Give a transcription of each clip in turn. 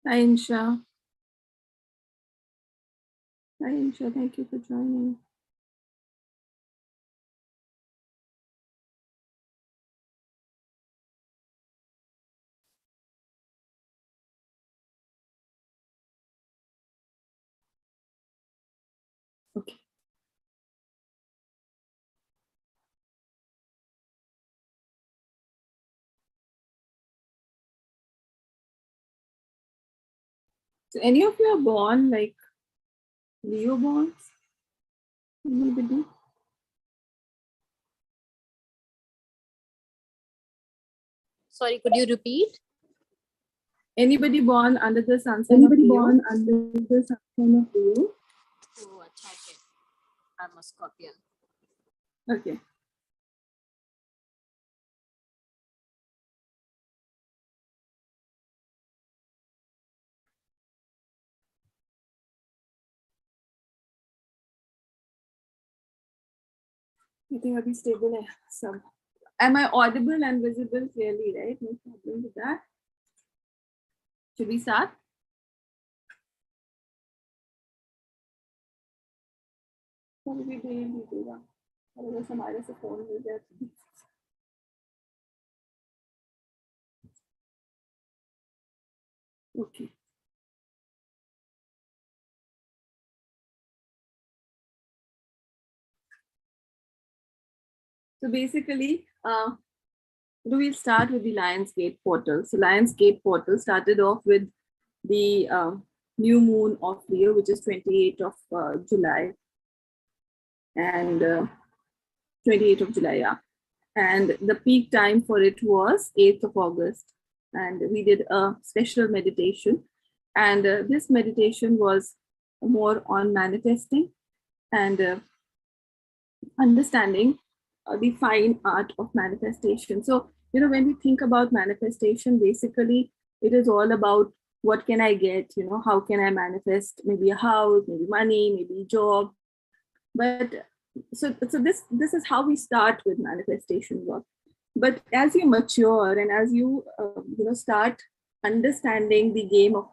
Hi, Insha. Hi, Insha. Thank you for joining. Okay. So, any of you are born like Leo borns? Anybody? Sorry, could you repeat? Anybody born under the sun sign of Anybody Leo? born under the sign of Leo? Oh, okay. I'm a Scorpion. Okay. I think I'll be stable. So, am I audible and visible clearly, right? No problem with that. Should we start? Probably do. Otherwise, हमारे से phone मिल जाए. Okay. So basically, we'll start with the Lionsgate portal. So Lionsgate portal started off with the new moon of Leo, which is 28th of July. And 28th of July, yeah. And the peak time for it was 8th of August. And we did a special meditation. And this meditation was more on manifesting and understanding the fine art of manifestation. So, when we think about manifestation, basically it is all about what can I get, how can I manifest maybe a house, maybe money, maybe a job. But so this is how we start with manifestation work. But as you mature and as you start understanding the game of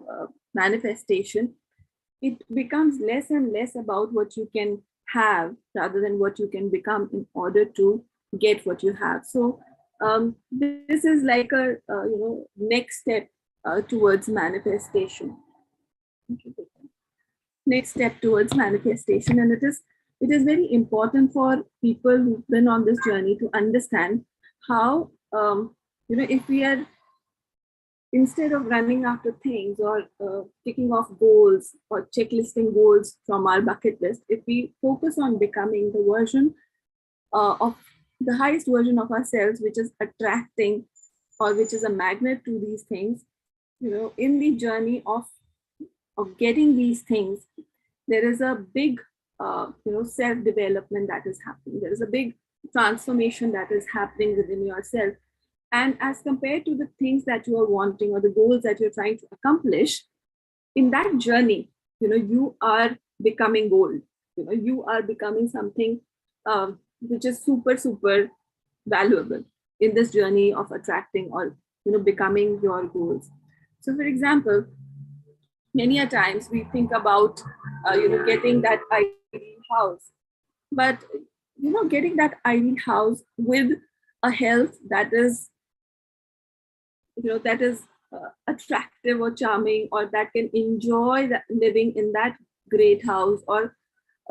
manifestation, it becomes less and less about what you can have rather than what you can become in order to get what you have. So this is like a next step towards manifestation. Next step towards manifestation, and it is very important for people who've been on this journey to understand how if we are, instead of running after things or ticking off goals or checklisting goals from our bucket list, if we focus on becoming the version of the highest version of ourselves, which is attracting or which is a magnet to these things, in the journey of getting these things, there is a big self development that is happening. There is a big transformation that is happening within yourself. And as compared to the things that you are wanting or the goals that you're trying to accomplish, in that journey, you are becoming gold. You are becoming something which is super, super valuable in this journey of attracting or becoming your goals. So, for example, many a times we think about getting that ideal house, but getting that ideal house with a health that is attractive or charming, or that can enjoy living in that great house, or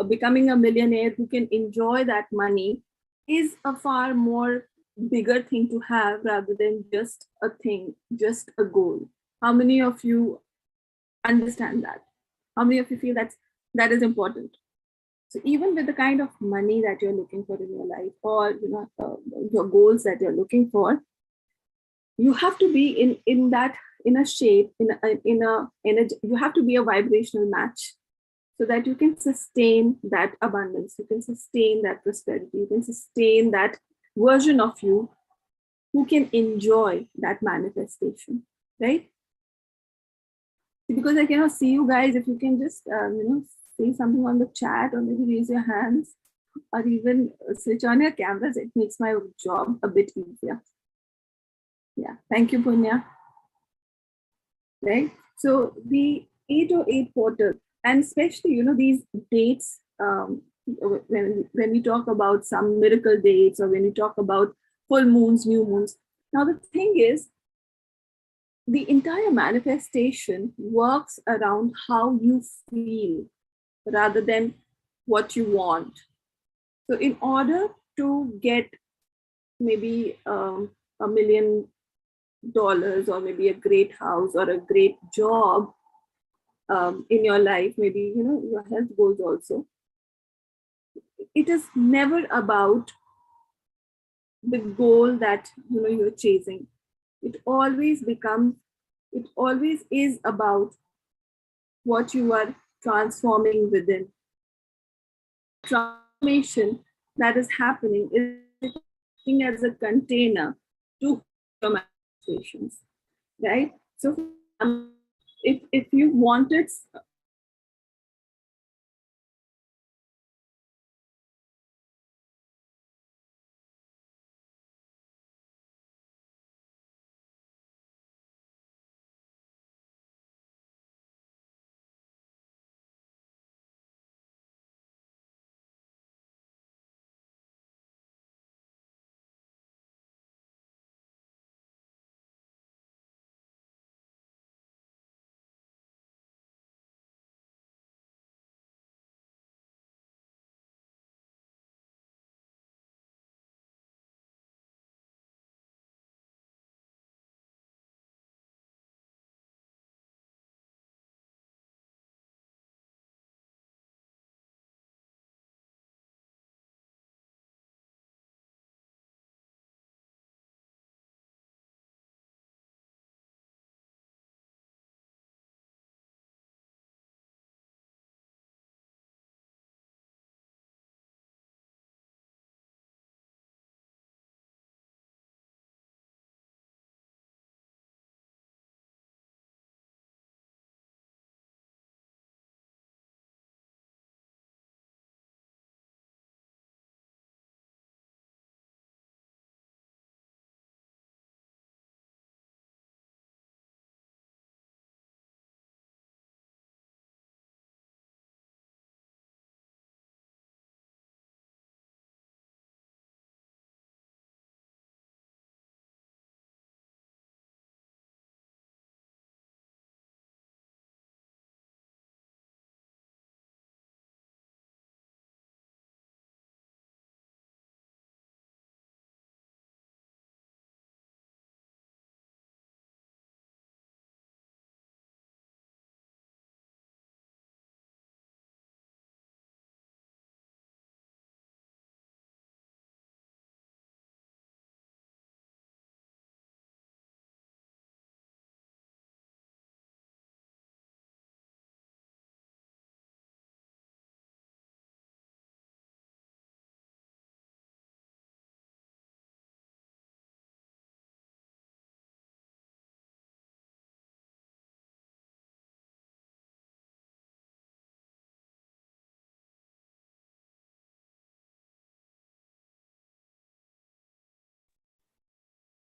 becoming a millionaire who can enjoy that money, is a far more bigger thing to have rather than just a thing, just a goal. How many of you understand that? How many of you feel that is important? So even with the kind of money that you're looking for in your life, or your goals that you're looking for, you have to be in that, in a shape, you have to be a vibrational match, so that you can sustain that abundance, you can sustain that prosperity, you can sustain that version of you who can enjoy that manifestation, right? Because I cannot see you guys, if you can just say something on the chat, or maybe raise your hands, or even switch on your cameras, it makes my job a bit easier. Yeah, thank you, Punya. Right? So the 808 portal, and especially, these dates, when we talk about some miracle dates, or when we talk about full moons, new moons. Now, the thing is, the entire manifestation works around how you feel rather than what you want. So, in order to get maybe $1 million, or maybe a great house or a great job in your life, maybe your health goals also, it is never about the goal that you're chasing. It always becomes, it always is about what you are transforming within. Transformation that is happening is acting as a container to your manifestations, right? So if you wanted,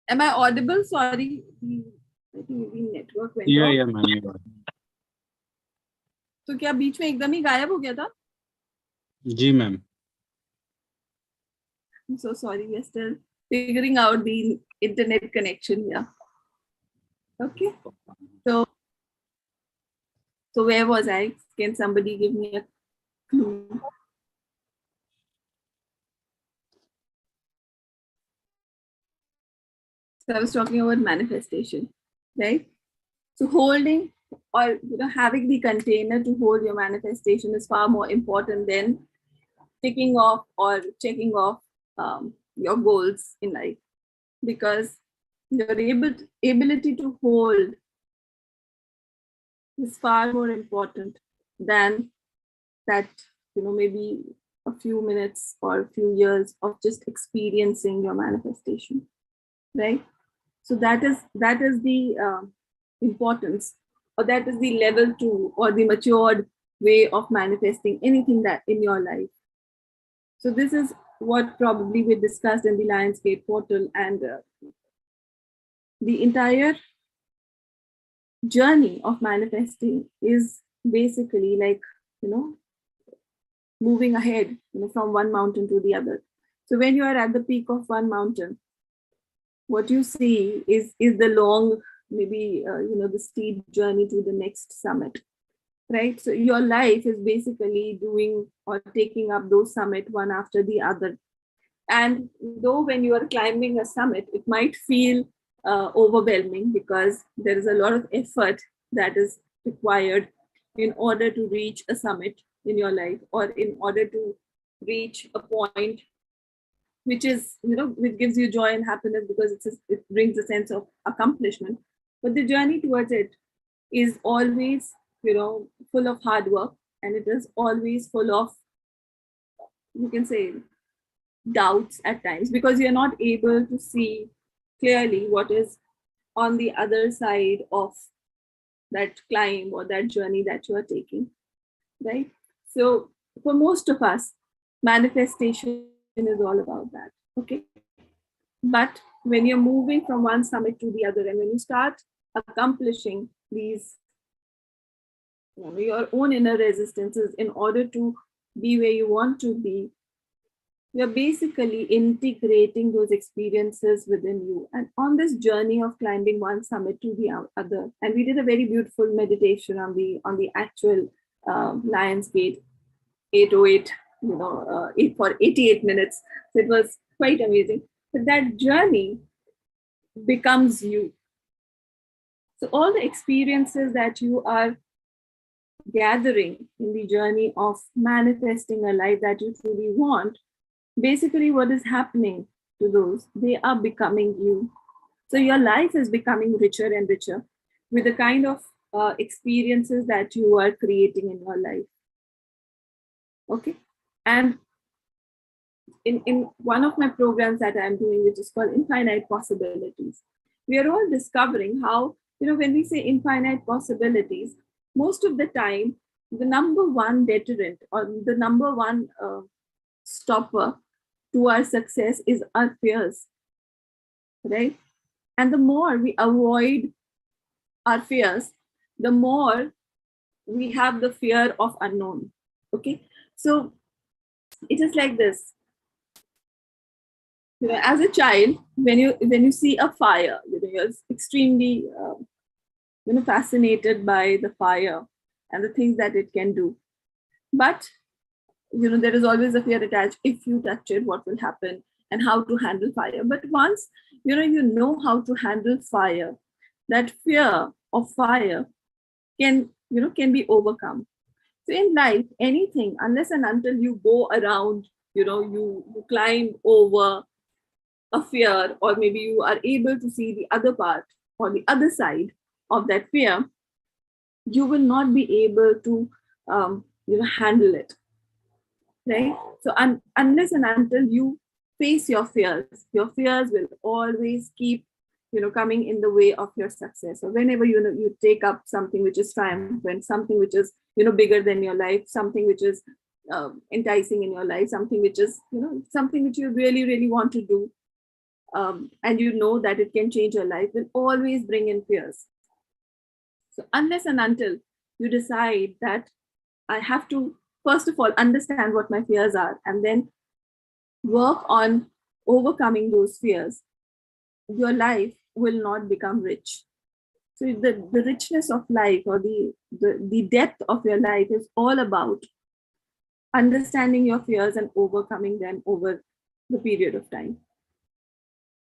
am I audible? Sorry, I think the network went off. Yeah, ma'am. You are. तो क्या बीच में एकदम ही गायब हो गया था? जी ma'am. I'm so sorry, we're still figuring out the internet connection here. Okay, so where was I? Can somebody give me a clue? So I was talking about manifestation, right? So holding, or having the container to hold your manifestation is far more important than ticking off or checking off your goals in life, because your ability to hold is far more important than that, maybe a few minutes or a few years of just experiencing your manifestation, right? So that is the importance, or that is the level 2, or the matured way of manifesting anything that in your life. So this is what probably we discussed in the Lionsgate portal, and the entire journey of manifesting is basically like, you know, moving ahead, from one mountain to the other. So when you are at the peak of one mountain, what you see is the long, maybe the steep journey to the next summit, right? So your life is basically doing or taking up those summit one after the other. And though when you are climbing a summit, it might feel overwhelming because there is a lot of effort that is required in order to reach a summit in your life, or in order to reach a point which is, which gives you joy and happiness, because it brings a sense of accomplishment. But the journey towards it is always, full of hard work, and it is always full of, you can say, doubts at times, because you're not able to see clearly what is on the other side of that climb or that journey that you are taking, right? So for most of us, manifestation is all about that. Okay. But when you're moving from one summit to the other, and when you start accomplishing these, your own inner resistances in order to be where you want to be, you're basically integrating those experiences within you. And on this journey of climbing one summit to the other, and we did a very beautiful meditation on the actual Lions Gate 808, for 88 minutes. So it was quite amazing. But that journey becomes you. So all the experiences that you are gathering in the journey of manifesting a life that you truly want, basically what is happening to those, they are becoming you. So your life is becoming richer and richer with the kind of experiences that you are creating in your life. Okay. And in one of my programs that I'm doing, which is called Infinite Possibilities, we are all discovering how, when we say infinite possibilities, most of the time, the number one deterrent, or the number one stopper to our success is our fears, right? And the more we avoid our fears, the more we have the fear of unknown. Okay. So it is like this. As a child, when you see a fire, you're extremely fascinated by the fire and the things that it can do. But there is always a fear attached. If you touch it, what will happen, and how to handle fire. But once you know how to handle fire, that fear of fire can be overcome. So in life, anything, unless and until you go around, you climb over a fear, or maybe you are able to see the other part or the other side of that fear, you will not be able to handle it, right? So unless and until you face your fears will always keep coming in the way of your success. So whenever you take up something which is triumphant, something which is bigger than your life, something which is enticing in your life, something which is something which you really really want to do, and that it can change your life, will always bring in fears. So unless and until you decide that I have to, first of all, understand what my fears are, and then work on overcoming those fears, your life will not become rich. So the richness of life, or the depth of your life, is all about understanding your fears and overcoming them over the period of time.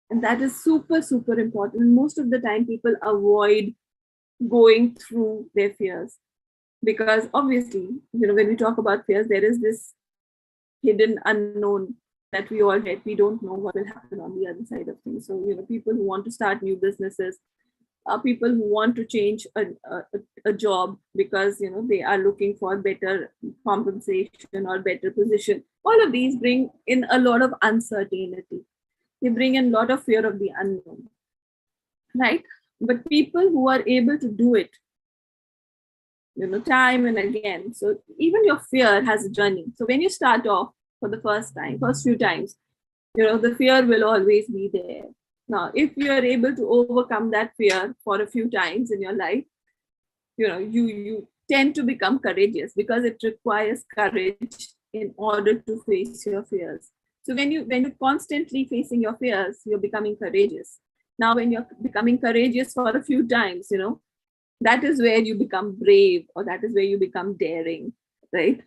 And that is super, super important. And most of the time, people avoid going through their fears, because obviously, when we talk about fears, there is this hidden unknown that we all hate. We don't know what will happen on the other side of things. So, people who want to start new businesses, people who want to change a job because, they are looking for better compensation or better position. All of these bring in a lot of uncertainty. They bring in a lot of fear of the unknown, right? But people who are able to do it, time and again. So even your fear has a journey. So when you start off for the first few times, the fear will always be there. Now, if you are able to overcome that fear for a few times in your life, you tend to become courageous because it requires courage in order to face your fears. So when you're constantly facing your fears, you're becoming courageous. Now, when you're becoming courageous for a few times, that is where you become brave, or that is where you become daring, right?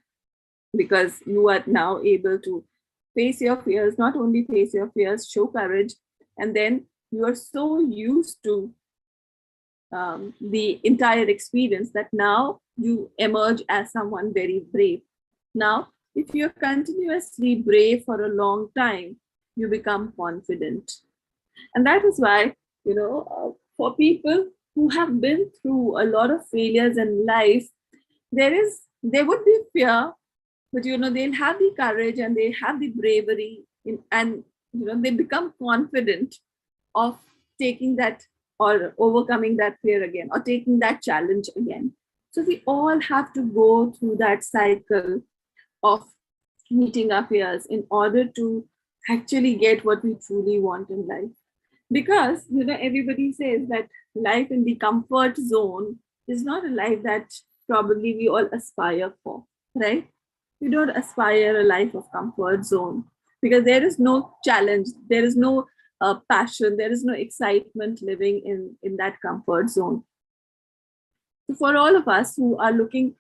Because you are now able to face your fears, not only face your fears, show courage, and then you are so used to the entire experience that now you emerge as someone very brave. Now, if you're continuously brave for a long time, you become confident. And that is why, for people who have been through a lot of failures in life, there would be fear, but they'll have the courage and they have the bravery and they become confident of taking that or overcoming that fear again or taking that challenge again. So we all have to go through that cycle of meeting our fears in order to actually get what we truly want in life. Because everybody says that life in the comfort zone is not a life that probably we all aspire for, right? We don't aspire a life of comfort zone because there is no challenge, there is no passion, there is no excitement living in that comfort zone. So for all of us who are looking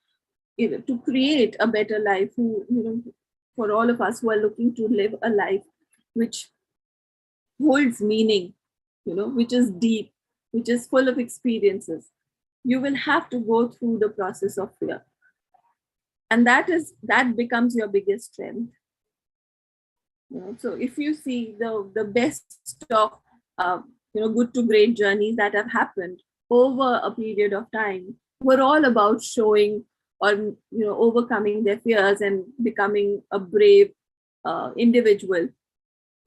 to create a better life, for all of us who are looking to live a life which holds meaning, which is deep, which is full of experiences, you will have to go through the process of fear. And that becomes your biggest strength. So if you see the best of good to great journeys that have happened over a period of time were all about showing or overcoming their fears and becoming a brave individual.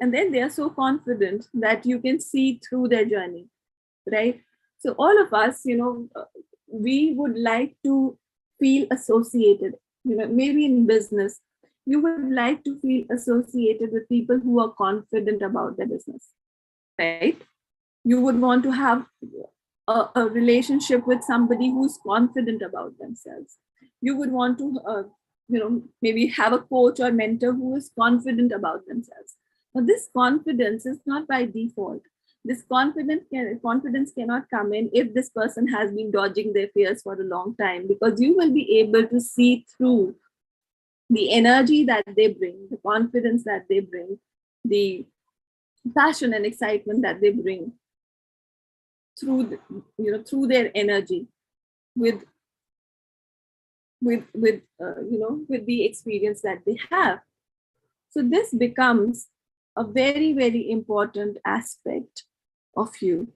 And then they are so confident that you can see through their journey, right? So all of us, we would like to feel associated, maybe in business, you would like to feel associated with people who are confident about their business, right? You would want to have a relationship with somebody who's confident about themselves. You would want to, maybe have a coach or mentor who is confident about themselves. Now, this confidence is not by default. This confidence cannot come in if this person has been dodging their fears for a long time, because you will be able to see through the energy that they bring, the confidence that they bring, the passion and excitement that they bring through their energy with the experience that they have. So this becomes a very, very important aspect of you.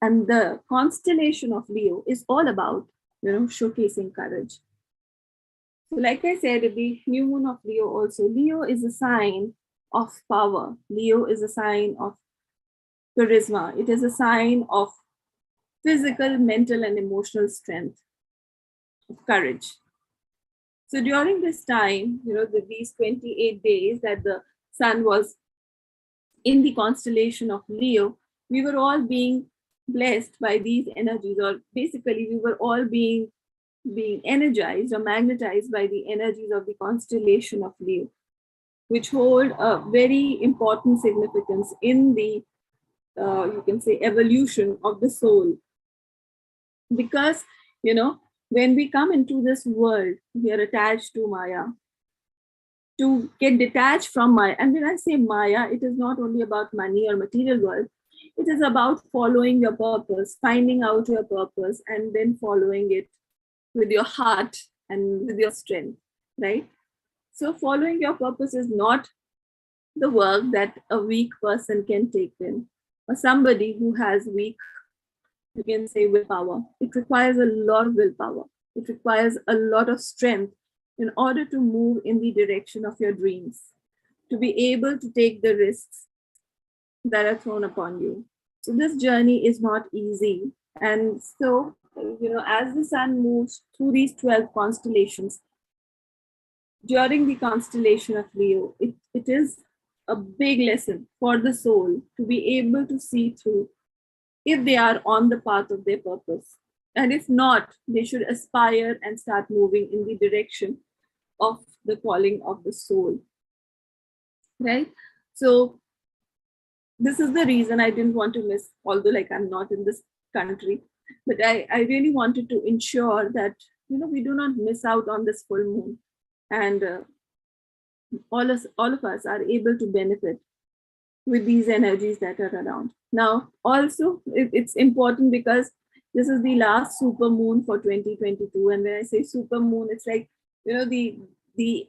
And the constellation of Leo is all about, showcasing courage. So like I said, the new moon of Leo also, Leo is a sign of power. Leo is a sign of charisma. It is a sign of physical, mental, and emotional strength, of courage. So during this time, these 28 days that the sun was in the constellation of Leo, we were all being blessed by these energies, or basically we were all being energized or magnetized by the energies of the constellation of Leo, which hold a very important significance in the, you can say, evolution of the soul. Because, when we come into this world, we are attached to Maya. To get detached from Maya, and when I say Maya, it is not only about money or material world, it is about following your purpose, finding out your purpose, and then following it with your heart and with your strength, right? So following your purpose is not the work that a weak person can take in, or somebody who has weak, you can say, willpower. It requires a lot of willpower. It requires a lot of strength in order to move in the direction of your dreams, to be able to take the risks that are thrown upon you. So this journey is not easy. And so, as the sun moves through these 12 constellations, during the constellation of Leo, it is a big lesson for the soul to be able to see through if they are on the path of their purpose. And if not, they should aspire and start moving in the direction of the calling of the soul, right? So this is the reason I didn't want to miss, although like I'm not in this country, but I really wanted to ensure that, we do not miss out on this full moon, and all of us are able to benefit with these energies that are around. Now, also, it's important because this is the last super moon for 2022. And when I say super moon, it's like, the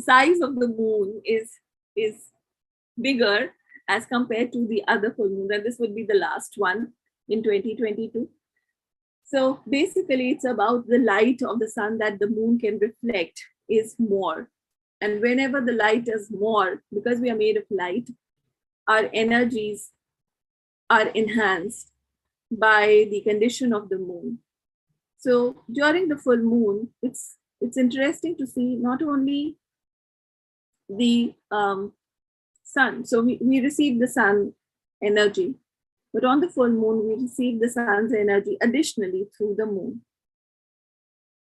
size of the moon is bigger as compared to the other full moon. And this would be the last one in 2022. So basically, it's about the light of the sun that the moon can reflect is more. And whenever the light is more, because we are made of light, our energies are enhanced by the condition of the moon. So during the full moon, it's interesting to see not only the sun. So we receive the sun energy, but on the full moon, we receive the sun's energy additionally through the moon.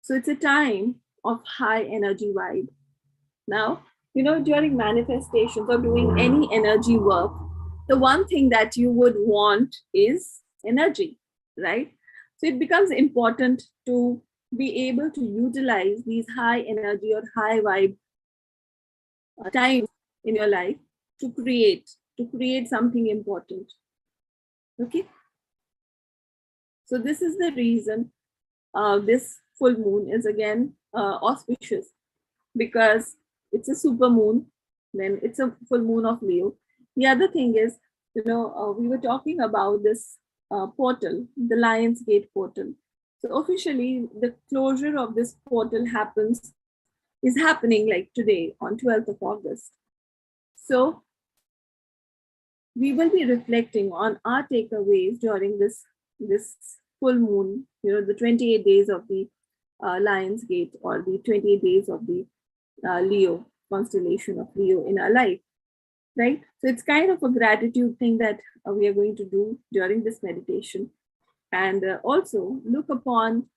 So it's a time of high energy vibe. Now, during manifestations or doing any energy work, the one thing that you would want is energy, right? So it becomes important to be able to utilize these high energy or high vibe times in your life to create something important. Okay. So this is the reason this full moon is again auspicious, because it's a super moon, then it's a full moon of Leo. The other thing is, we were talking about this portal, the Lion's Gate portal. So officially, the closure of this portal is happening like today on 12th of August. So we will be reflecting on our takeaways during this full moon, the 28 days of the Lion's Gate, or the 28 days of the Leo, constellation of Leo in our life, right? So it's kind of a gratitude thing that we are going to do during this meditation, and also look upon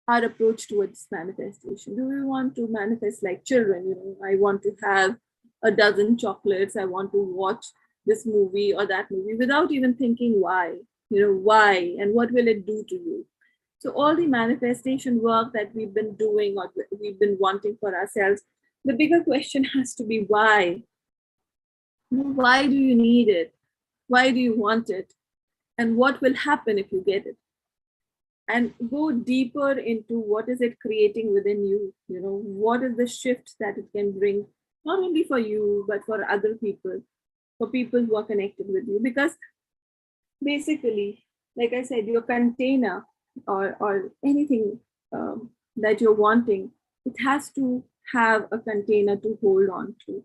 our approach towards manifestation. Do we want to manifest like children? I want to have a dozen chocolates. I want to watch this movie or that movie without even thinking why, why and what will it do to you. So all the manifestation work that we've been doing or we've been wanting for ourselves, the bigger question has to be why. Why do you need it? Why do you want it? And what will happen if you get it? And go deeper into what is it creating within you? What is the shift that it can bring, not only for you, but for other people, for people who are connected with you. Because basically, like I said, your container or anything that you're wanting, it has to have a container to hold on to.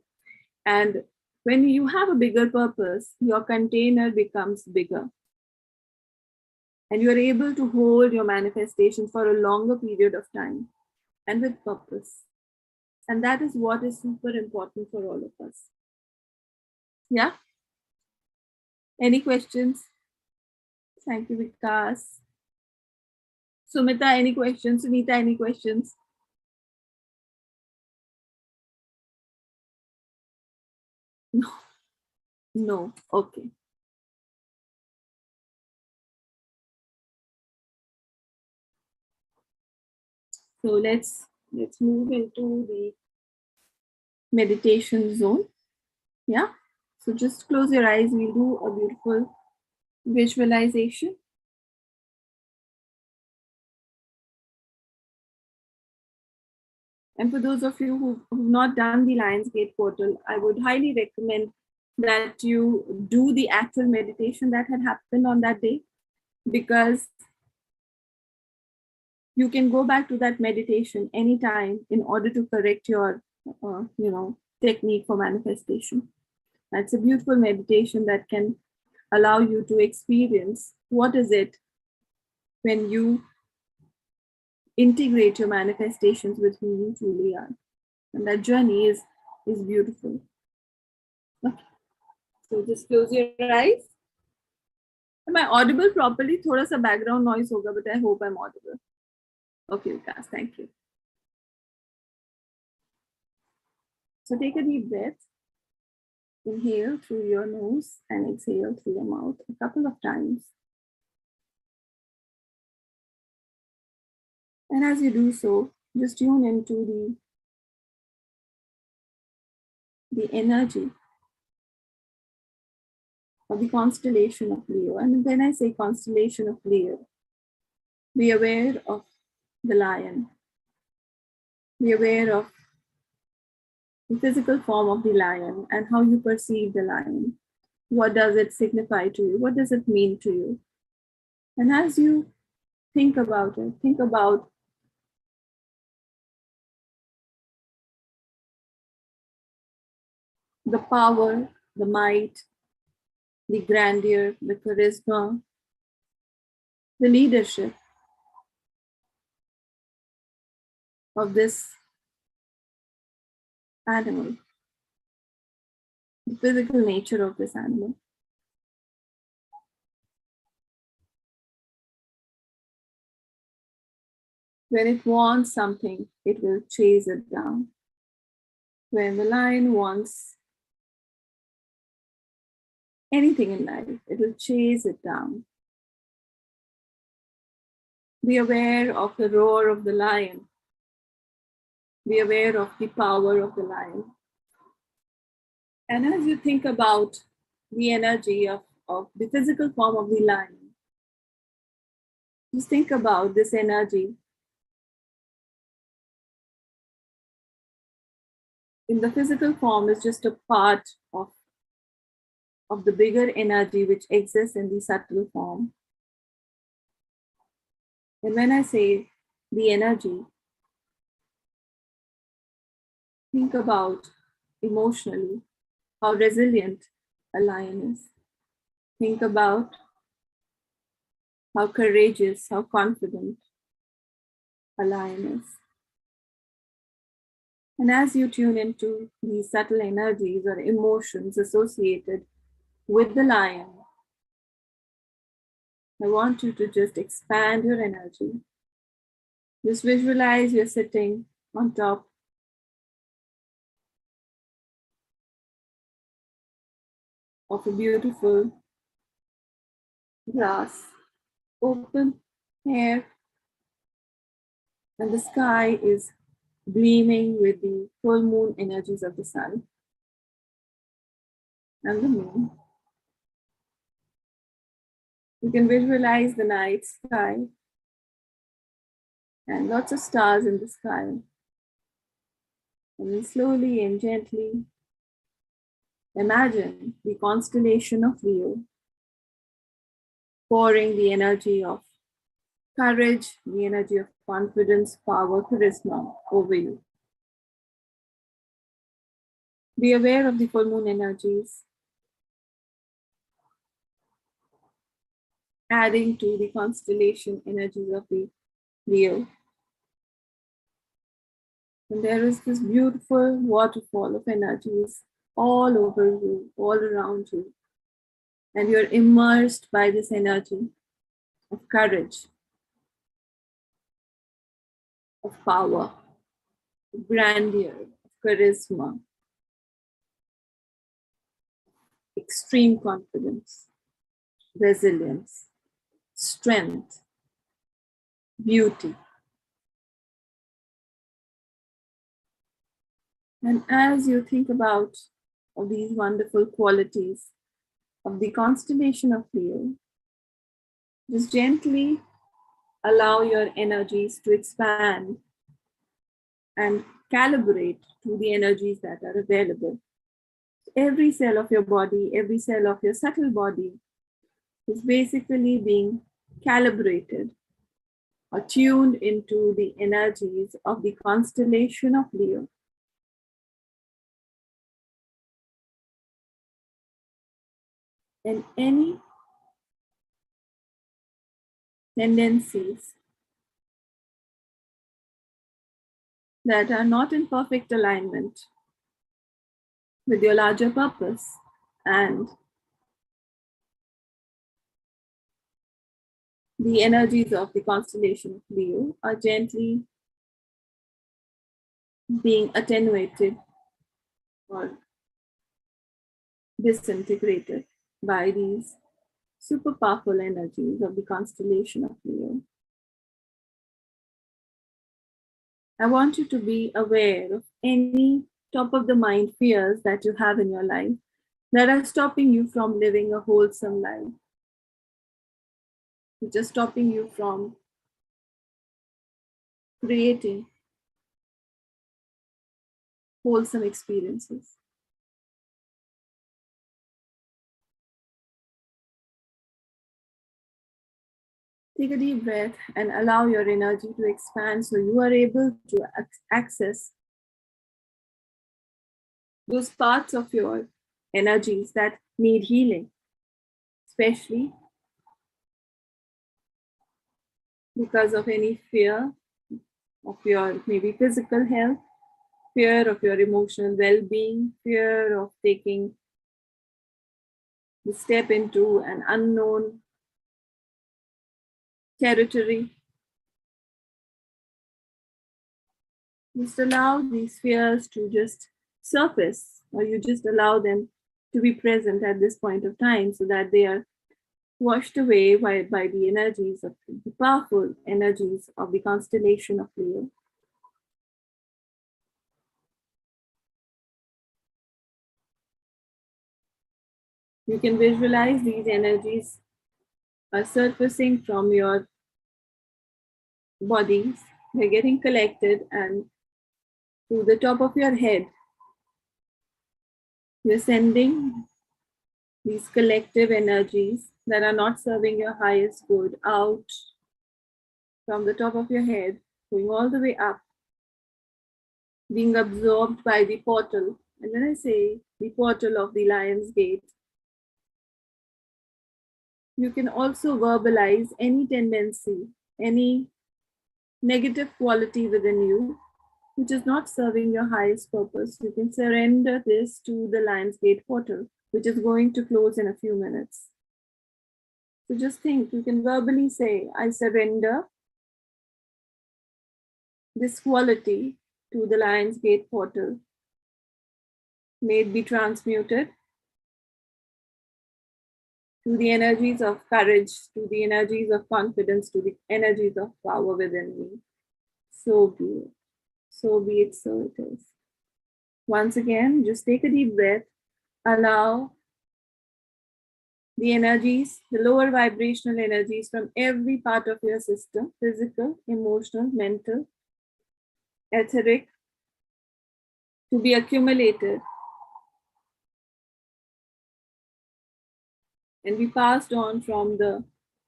And when you have a bigger purpose, your container becomes bigger. And you're able to hold your manifestations for a longer period of time and with purpose. And that is what is super important for all of us. Yeah? Any questions? Thank you, Vikas. Sumita, any questions? Sunita, any questions? No. No. Okay. So let's move into the meditation zone. Yeah. So just close your eyes. We'll do a beautiful visualization. And for those of you who've not done the Lion's Gate portal, I would highly recommend that you do the actual meditation that had happened on that day, because you can go back to that meditation anytime in order to correct your, technique for manifestation. That's a beautiful meditation that can allow you to experience what is it when you integrate your manifestations with who you truly are. And that journey is beautiful. Okay. So just close your eyes. Am I audible properly? थोड़ा सा background noise होगा, but I hope I'm audible. Okay, Vikas, thank you. So take a deep breath. Inhale through your nose and exhale through your mouth a couple of times. And as you do so, just tune into the energy of the constellation of Leo. And when I say constellation of Leo, be aware of the lion. Be aware of the physical form of the lion and how you perceive the lion. What does it signify to you? What does it mean to you? And as you think about it, think about the power, the might, the grandeur, the charisma, the leadership of this animal, the physical nature of this animal. When it wants something, it will chase it down. When the lion wants anything in life, it will chase it down. Be aware of the roar of the lion. Be aware of the power of the lion. And as you think about the energy of the physical form of the lion, just think about this energy in the physical form is just a part of the bigger energy which exists in the subtle form. And when I say the energy, think about emotionally how resilient a lion is. Think about how courageous, how confident a lion is. And as you tune into these subtle energies or emotions associated with the lion, I want you to just expand your energy. Just visualize you're sitting on top of a beautiful grass, open air, and the sky is gleaming with the full moon energies of the sun and the moon. You can visualize the night sky and lots of stars in the sky. And then slowly and gently imagine the constellation of Leo pouring the energy of courage, the energy of confidence, power, charisma over you. Be aware of the full moon energies, adding to the constellation energies of the Leo. And there is this beautiful waterfall of energies all over you, all around you. And you're immersed by this energy of courage, of power, of grandeur, of charisma, extreme confidence, resilience, strength, beauty. And as you think about all these wonderful qualities of the constellation of Leo, just gently allow your energies to expand and calibrate to the energies that are available. Every cell of your body, every cell of your subtle body is basically being calibrated or tuned into the energies of the constellation of Leo. And any tendencies that are not in perfect alignment with your larger purpose and the energies of the constellation of Leo are gently being attenuated or disintegrated by these super powerful energies of the constellation of Leo. I want you to be aware of any top of the mind fears that you have in your life that are stopping you from living a wholesome life, which are stopping you from creating wholesome experiences. Take a deep breath and allow your energy to expand so you are able to access those parts of your energies that need healing, especially because of any fear of your maybe physical health, fear of your emotional well-being, fear of taking the step into an unknown territory. Just allow these fears to just surface, or you just allow them to be present at this point of time so that they are washed away by the energies of the powerful energies of the constellation of Leo. You can visualize these energies are surfacing from your bodies. They're getting collected, and to the top of your head, you're sending these collective energies that are not serving your highest good out from the top of your head, going all the way up, being absorbed by the portal. And when I say the portal of the Lion's Gate, you can also verbalize any tendency, any negative quality within you, which is not serving your highest purpose. You can surrender this to the Lion's Gate portal, which is going to close in a few minutes. So just think, you can verbally say, I surrender this quality to the Lion's Gate portal. May it be transmuted to the energies of courage, to the energies of confidence, to the energies of power within me. So be it. So be it, so it is. Once again, just take a deep breath. Allow the energies, the lower vibrational energies from every part of your system, physical, emotional, mental, etheric, to be accumulated and be passed on from the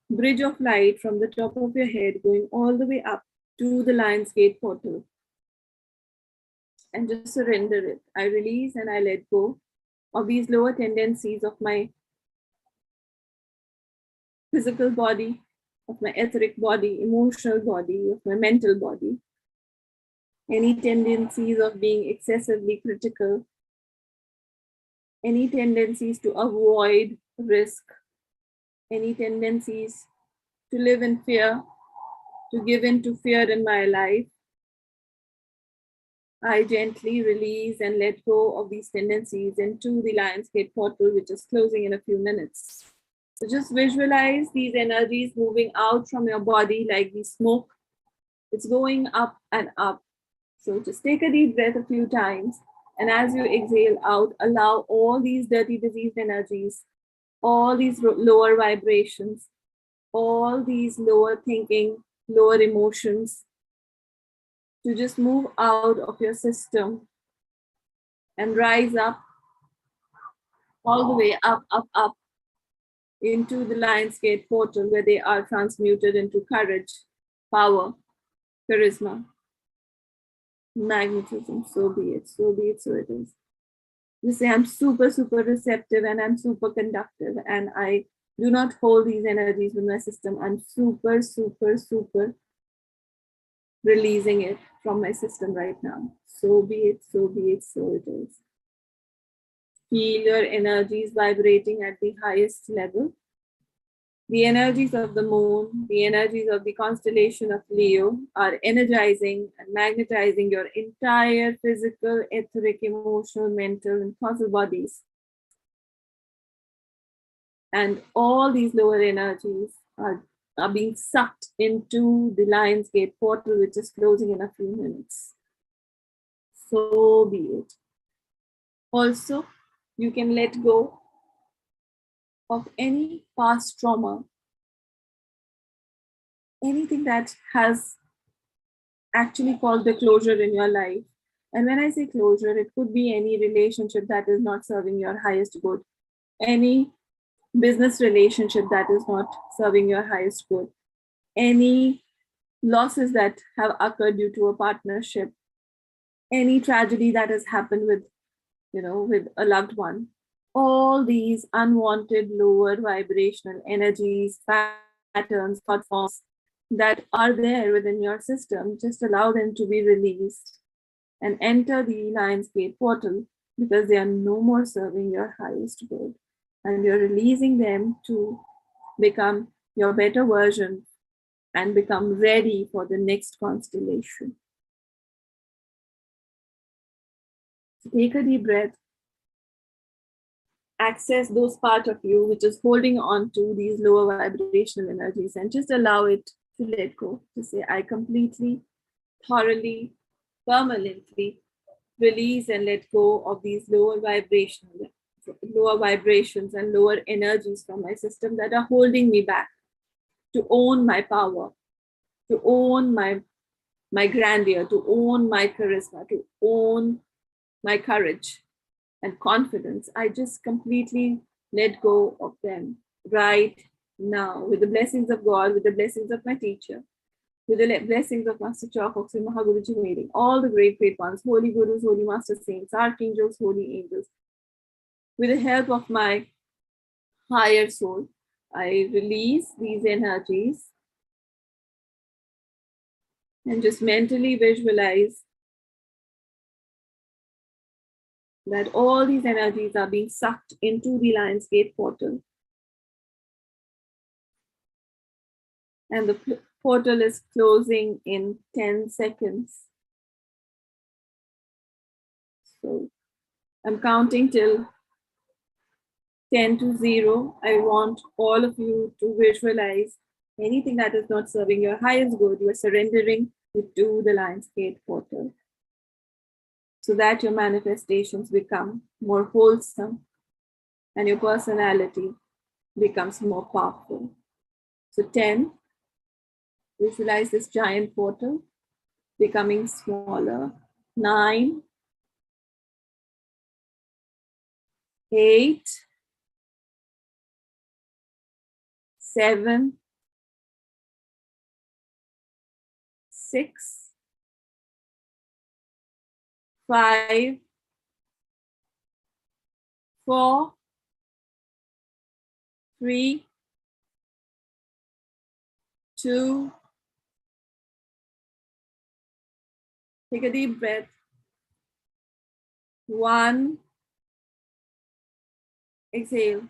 bridge of light from the top of your head, going all the way up to the Lion's Gate portal. And just surrender it. I release and I let go of these lower tendencies of my physical body, of my etheric body, emotional body, of my mental body. Any tendencies of being excessively critical, any tendencies to avoid risk, any tendencies to live in fear, to give in to fear in my life. I gently release and let go of these tendencies into the Lion's Gate portal, which is closing in a few minutes. So just visualize these energies moving out from your body like the smoke. It's going up and up. So just take a deep breath a few times. And as you exhale out, allow all these dirty, diseased energies, all these lower vibrations, all these lower thinking, lower emotions, to just move out of your system and rise up, all the way up, up, up into the Lion's Gate portal, where they are transmuted into courage, power, charisma, magnetism. So be it, so be it, so it is. You say, I'm super, super receptive and I'm super conductive, and I do not hold these energies with my system. I'm super, super, super releasing it from my system right now. So be it, so be it, so it is. Feel your energies vibrating at the highest level. The energies of the moon, the energies of the constellation of Leo are energizing and magnetizing your entire physical, etheric, emotional, mental, and causal bodies. And all these lower energies are being sucked into the Lionsgate portal, which is closing in a few minutes. So be it. Also, you can let go of any past trauma, anything that has actually called the closure in your life. And when I say closure, it could be any relationship that is not serving your highest good, any business relationship that is not serving your highest good, any losses that have occurred due to a partnership, any tragedy that has happened with a loved one. All these unwanted lower vibrational energies, patterns, thought forms that are there within your system, just allow them to be released and enter the Lionsgate portal, because they are no more serving your highest good. And you're releasing them to become your better version and become ready for the next constellation. So take a deep breath. Access those parts of you which is holding on to these lower vibrational energies, and just allow it to let go. To say, I completely, thoroughly, permanently release and let go of these lower vibrations and lower energies from my system that are holding me back to own my power, to own my grandeur, to own my charisma, to own my courage and confidence. I just completely let go of them right now, with the blessings of God, with the blessings of my teacher, with the blessings of Master Chokoksui Mahaguruji Meri, all the great ones, holy gurus, holy master saints, archangels, holy angels. With the help of my higher soul, I release these energies and just mentally visualize that all these energies are being sucked into the Lionsgate portal. And the portal is closing in 10 seconds. So I'm counting till 10 to 0. I want all of you to visualize anything that is not serving your highest good. You are surrendering it to the Lionsgate portal, so that your manifestations become more wholesome and your personality becomes more powerful. So 10, visualize this giant portal becoming smaller. 9, 8, 7, 6, 5, 4, 3, 2, take a deep breath. 1, exhale.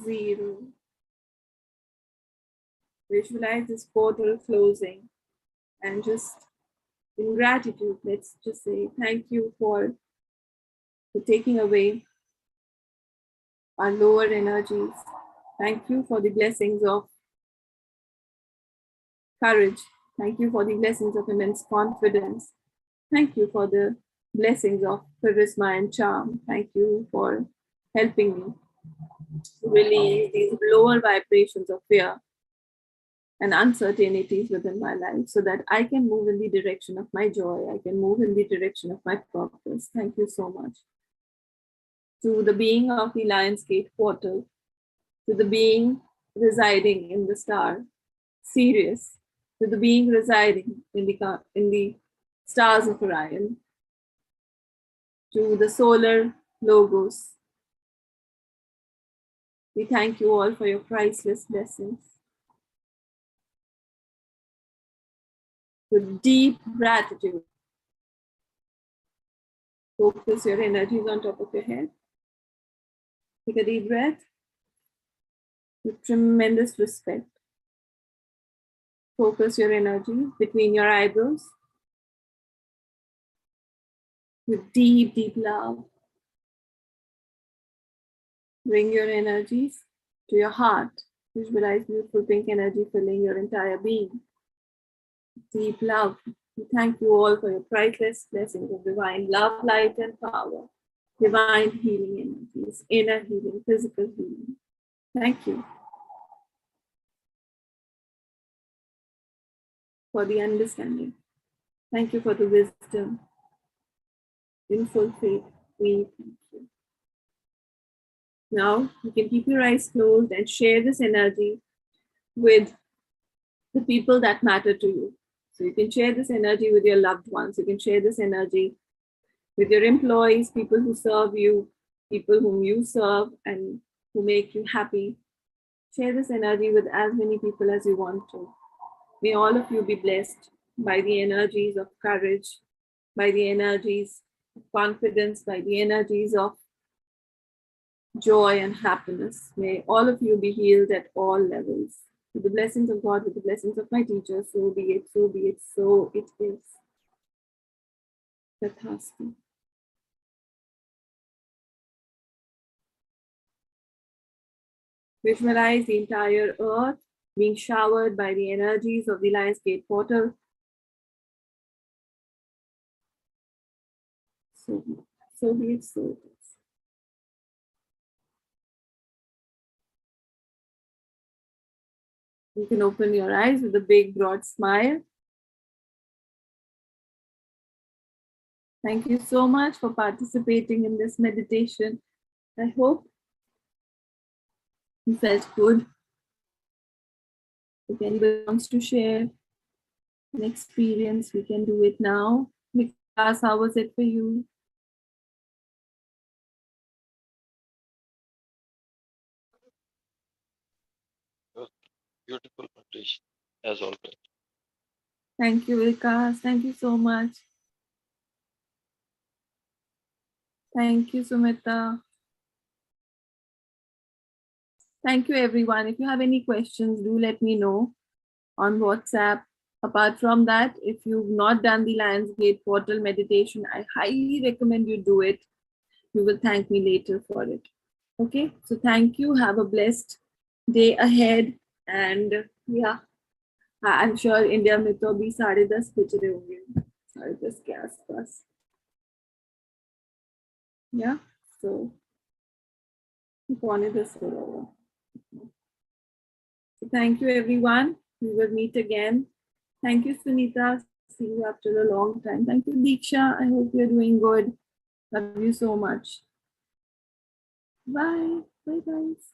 0. Visualize this portal closing, and just in gratitude, let's just say thank you for taking away our lower energies. Thank you for the blessings of courage. Thank you for the blessings of immense confidence. Thank you for the blessings of charisma and charm. Thank you for helping me release these lower vibrations of fear and uncertainties within my life, so that I can move in the direction of my joy. I can move in the direction of my purpose. Thank you so much. To the being of the Lionsgate portal, to the being residing in the star Sirius, to the being residing in the stars of Orion, to the solar logos, we thank you all for your priceless blessings. With deep gratitude, focus your energies on top of your head. Take a deep breath. with tremendous respect. Focus your energy between your eyebrows with deep, deep love. Bring your energies to your heart. Visualize beautiful pink energy filling your entire being. Deep love. We thank you all for your priceless blessings of divine love, light, and power. Divine healing energies, inner healing, physical healing. Thank you for the understanding. Thank you for the wisdom. In full faith, we thank you. Now, you can keep your eyes closed and share this energy with the people that matter to you. So you can share this energy with your loved ones. You can share this energy with your employees, people who serve you, people whom you serve and who make you happy. Share this energy with as many people as you want to. May all of you be blessed by the energies of courage, by the energies of confidence, by the energies of joy and happiness. May all of you be healed at all levels. With the blessings of God, with the blessings of my teachers, so be it, so be it, so it is. Tathasti. Visualize the entire earth being showered by the energies of the Lions Gate portal. So be it, so it is. You can open your eyes with a big, broad smile. Thank you so much for participating in this meditation. I hope you felt good. If anybody wants to share an experience, we can do it now. Vikas, how was it for you? Beautiful meditation, as always. Thank you, Vikas. Thank you so much. Thank you, Sumita. Thank you, everyone. If you have any questions, do let me know on WhatsApp. Apart from that, if you've not done the Lionsgate portal meditation, I highly recommend you do it. You will thank me later for it. Okay, so thank you. Have a blessed day ahead. And yeah, I'm sure India में तो अभी 10:30 बज रहे होंगे, 10:30 के आसपास. Yeah, so 10:15 हो रहा होगा. So thank you, everyone. We will meet again. Thank you, Sunita. See you after a long time. Thank you, Diksha. I hope you're doing good. Love you so much. Bye. Bye, guys.